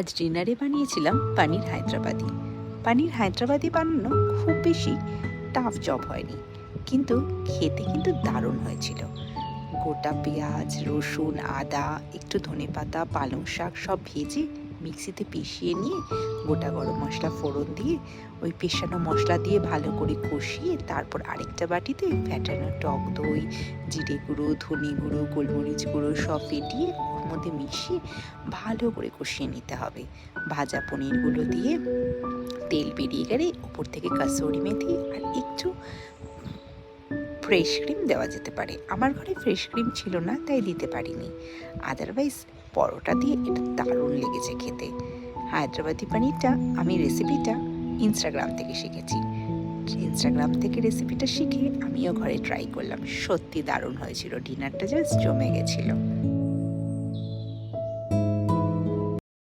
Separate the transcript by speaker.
Speaker 1: আজ ডিনারে বানিয়েছিলাম পানির হায়দ্রাবাদি। পানির হায়দ্রাবাদি বানানো খুব বেশি টাফ জব হয়নি, কিন্তু খেতে কিন্তু দারুণ হয়েছিল। গোটা পেঁয়াজ, রসুন, আদা, একটু ধনেপাতা, পালং শাক সব ভেজে মিক্সিতে পিষিয়ে নিয়ে গোটা গরম মশলা ফোড়ন দিয়ে ওই পেষানো মশলা দিয়ে ভালো করে কষিয়ে তারপর আরেকটা বাটিতে ফ্যাটানো টক দই, জিরে গুঁড়ো, ধনে গুঁড়ো, গোলমরিচ গুঁড়ো সব ফেটিয়ে ওর মধ্যে মিশিয়ে ভালো করে কষিয়ে নিতে হবে। ভাজা পনিরগুলো দিয়ে তেল বেরিয়ে গেলে উপর থেকে কাসুরি মেথি আর একটু ফ্রেশ ক্রিম দেওয়া যেতে পারে। আমার ঘরে ফ্রেশ ক্রিম ছিল না, তাই দিতে পারিনি। আদারওয়াইজ পরোটা দিয়ে এটা দারুণ লেগেছে খেতে। হায়দ্রাবাদি পানিরটা আমি রেসিপিটা ইনস্টাগ্রাম থেকে শিখেছি। ইনস্টাগ্রাম থেকে রেসিপিটা শিখে আমিও ঘরে ট্রাই করলাম। সত্যি দারুণ হয়েছিল। ডিনারটা জাস্ট জমে গেছিলো।